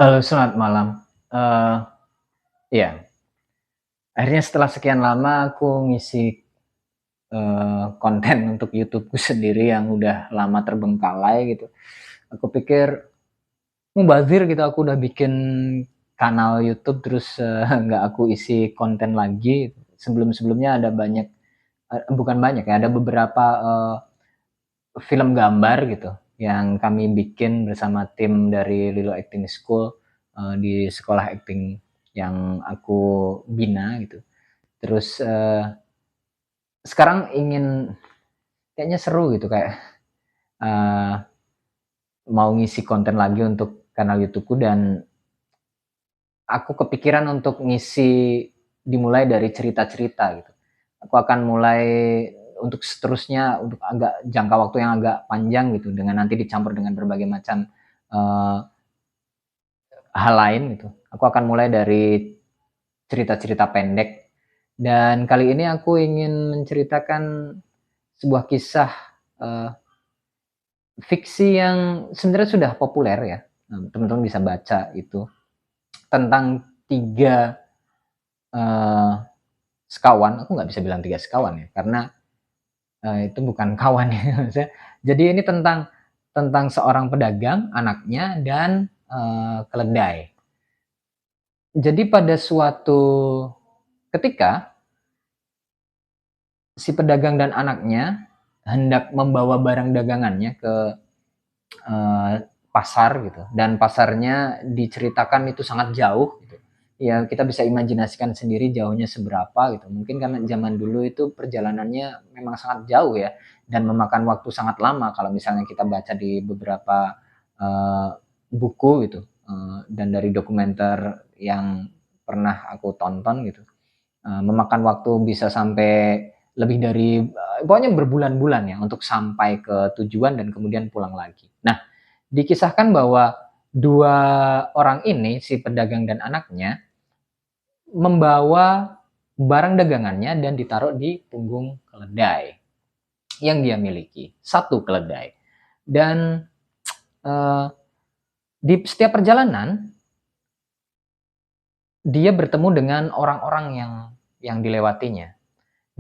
Selamat malam. Eee, iya, akhirnya setelah sekian lama aku ngisi, konten untuk YouTube-ku sendiri yang udah lama terbengkalai gitu. Aku pikir mubazir gitu, aku udah bikin kanal YouTube terus, nggak aku isi konten lagi. Sebelum-sebelumnya ada banyak bukan banyak ya, ada beberapa, film gambar gitu yang kami bikin bersama tim dari Lilo Acting School, di sekolah akting yang aku bina gitu. Terus, sekarang ingin kayaknya seru gitu kayak, eee, mau ngisi konten lagi untuk kanal YouTube-ku dan aku kepikiran untuk ngisi dimulai dari cerita-cerita gitu. Aku akan mulai untuk seterusnya untuk agak jangka waktu yang agak panjang gitu dengan nanti dicampur dengan berbagai macam, eee, hal lain gitu. Aku akan mulai dari cerita-cerita pendek dan kali ini aku ingin menceritakan sebuah kisah, eee fiksi yang sebenarnya sudah populer ya, teman-teman bisa baca itu, tentang 3 eee, sekawan, aku nggak bisa bilang 3 sekawan ya, karena, itu bukan kawan ya, maksudnya jadi ini tentang seorang pedagang, anaknya, dan, keledai. Jadi pada suatu ketika, si pedagang dan anaknya hendak membawa barang dagangannya ke Eee, pasar gitu dan pasarnya diceritakan itu sangat jauh gitu. Ya kita bisa imajinasikan sendiri jauhnya seberapa gitu. Mungkin karena zaman dulu itu perjalanannya memang sangat jauh ya dan memakan waktu sangat lama kalau misalnya kita baca di beberapa, eee, buku gitu, dan dari dokumenter yang pernah aku tonton gitu, memakan waktu bisa sampai lebih dari, pokoknya berbulan-bulan ya untuk sampai ke tujuan dan kemudian pulang lagi. Nah, dikisahkan bahwa 2 orang ini, si pedagang dan anaknya, membawa barang dagangannya dan ditaruh di punggung keledai yang dia miliki, satu keledai. Dan, eee, di setiap perjalanan, dia bertemu dengan orang-orang yang dilewatinya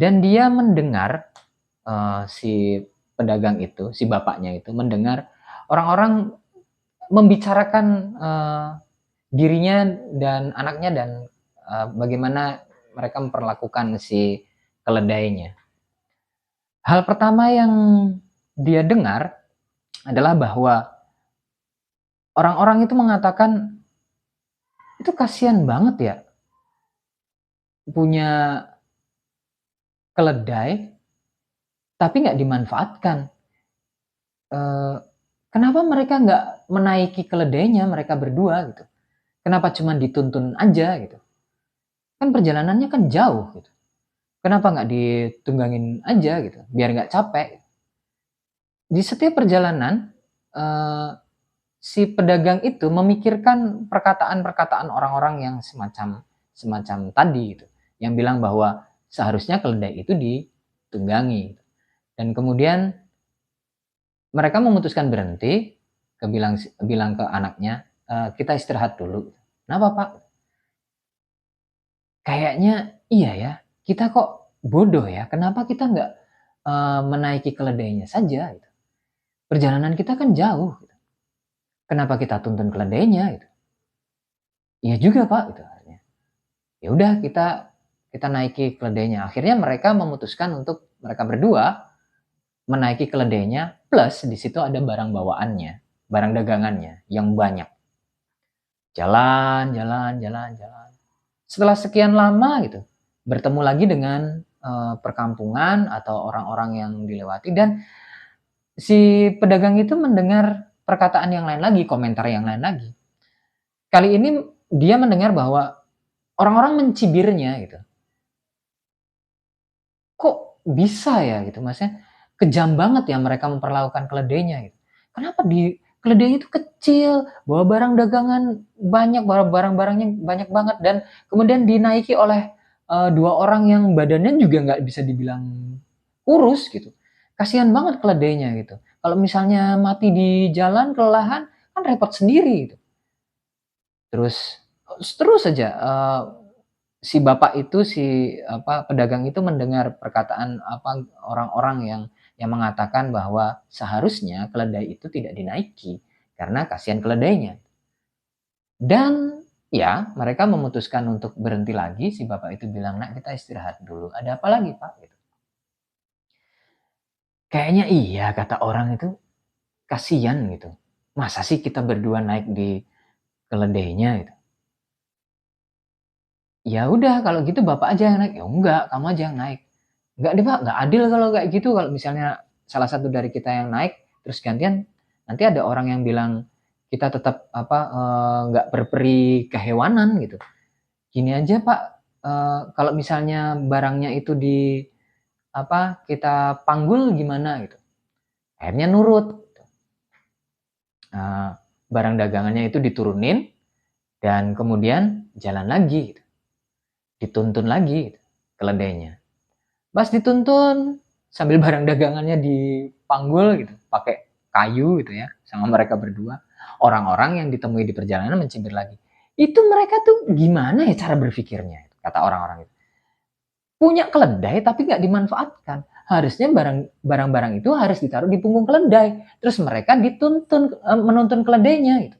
dan dia mendengar, si pedagang itu, si bapaknya itu mendengar orang-orang membicarakan, dirinya dan anaknya dan, bagaimana mereka memperlakukan si keledainya. Hal pertama yang dia dengar adalah bahwa orang-orang itu mengatakan, "Itu kasihan banget ya, punya keledai tapi nggak dimanfaatkan. Eee, Kenapa mereka nggak menaiki keledainya mereka berdua gitu? Kenapa cuman dituntun aja gitu? Kan perjalanannya kan jauh gitu. Kenapa nggak ditunggangin aja gitu, biar nggak capek?" Di setiap perjalanan, eee, si pedagang itu memikirkan perkataan-perkataan orang-orang yang semacam semacam tadi gitu, yang bilang bahwa seharusnya keledai itu ditunggangi. Dan kemudian mereka memutuskan berhenti, bilang ke anaknya, "Kita istirahat dulu." "Kenapa, Pak?" "Kayaknya iya ya, kita kok bodoh ya, kenapa kita nggak, menaiki keledainya saja gitu? Perjalanan kita kan jauh gitu, kenapa kita tuntun keledainya gitu?" "Iya juga, Pak," gitu akhirnya. Ya udah kita naiki keledainya. Akhirnya mereka memutuskan untuk mereka berdua menaiki keledainya plus di situ ada barang bawaannya, barang dagangannya yang banyak. Jalan jalan jalan jalan. Setelah sekian lama gitu, bertemu lagi dengan, perkampungan atau orang-orang yang dilewati dan si pedagang itu mendengar perkataan yang lain lagi, komentar yang lain lagi. Kali ini dia mendengar bahwa orang-orang mencibirnya gitu. Kok bisa ya gitu, maksudnya kejam banget ya mereka memperlakukan keledainya gitu. Kenapa keledainya itu kecil, bawa barang dagangan banyak, bawa barang-barangnya banyak banget dan kemudian dinaiki oleh, 2 orang yang badannya juga nggak bisa dibilang kurus gitu. Kasihan banget keledainya gitu. Kalau misalnya mati di jalan kelelahan, kan repot sendiri gitu. Terus saja si bapak itu, pedagang itu mendengar perkataan orang-orang yang mengatakan bahwa seharusnya keledai itu tidak dinaiki karena kasihan keledainya. Dan ya, mereka memutuskan untuk berhenti lagi. Si bapak itu bilang, "Nak, kita istirahat dulu." "Ada apa lagi, Pak?" Gitu. "Kayaknya iya," kata orang itu, "kasihan gitu. Masa sih kita berdua naik di keledainya gitu." "Ya udah kalau gitu Bapak aja yang naik." "Ya enggak, kamu aja yang naik." "Enggak deh Pak, nggak adil kalau kayak gitu, kalau misalnya salah satu dari kita yang naik, terus gantian nanti ada orang yang bilang kita tetap nggak berperi kehewanan gitu. Gini aja Pak, kalau misalnya barangnya itu kita panggul gimana?" Gitu. Akhirnya nurut. Eee, Barang dagangannya itu diturunin dan kemudian jalan lagi gitu, dituntun lagi gitu keledainya. Pas dituntun, sambil barang dagangannya dipanggul gitu, pakai kayu gitu ya, sama mereka berdua. Orang-orang yang ditemui di perjalanan mencibir lagi. "Itu mereka tuh gimana ya cara berpikirnya?" Kata orang-orang itu. "Punya keledai tapi nggak dimanfaatkan. Harusnya barang-barang itu harus ditaruh di punggung keledai. Terus mereka menuntun keledainya gitu.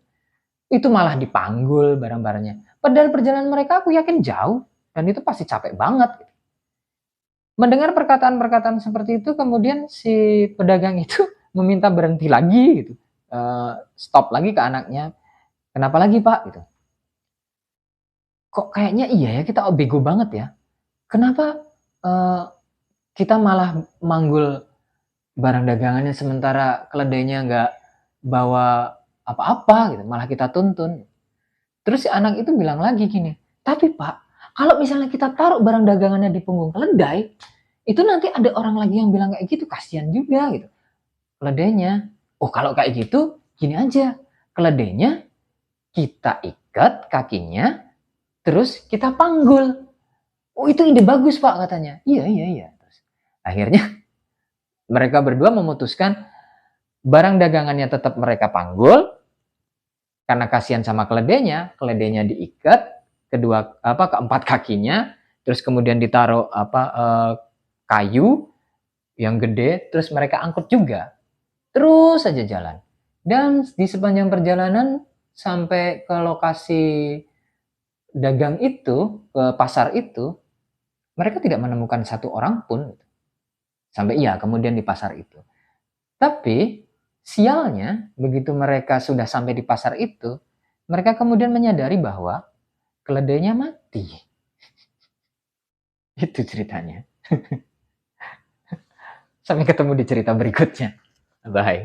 Itu malah dipanggul barang-barangnya. Padahal perjalanan mereka aku yakin jauh dan itu pasti capek banget." Mendengar perkataan-perkataan seperti itu, kemudian si pedagang itu meminta berhenti lagi gitu, stop lagi ke anaknya, "Kenapa lagi Pak?" Gitu. "Kok kayaknya iya ya kita bego banget ya, kenapa, eee, kita malah manggul barang dagangannya sementara keledainya nggak bawa apa-apa gitu, malah kita tuntun." Terus si anak itu bilang lagi gini, "Tapi Pak, kalau misalnya kita taruh barang dagangannya di punggung keledai, itu nanti ada orang lagi yang bilang kayak gitu, kasihan juga gitu keledainya." "Oh kalau kayak gitu, gini aja, keledainya kita ikat kakinya, terus kita panggul." "Oh itu ide bagus Pak," katanya. "Iya iya iya." Terus akhirnya mereka berdua memutuskan barang dagangannya tetap mereka panggul, karena kasihan sama keledainya diikat, keempat kakinya, terus kemudian ditaruh kayu yang gede, terus mereka angkut juga. Terus saja jalan. Dan di sepanjang perjalanan sampai ke lokasi dagang itu, ke pasar itu, mereka tidak menemukan satu orang pun. Sampai iya, kemudian di pasar itu. Tapi sialnya, begitu mereka sudah sampai di pasar itu, mereka kemudian menyadari bahwa keledainya mati. Itu ceritanya. Sampai ketemu di cerita berikutnya. Bye.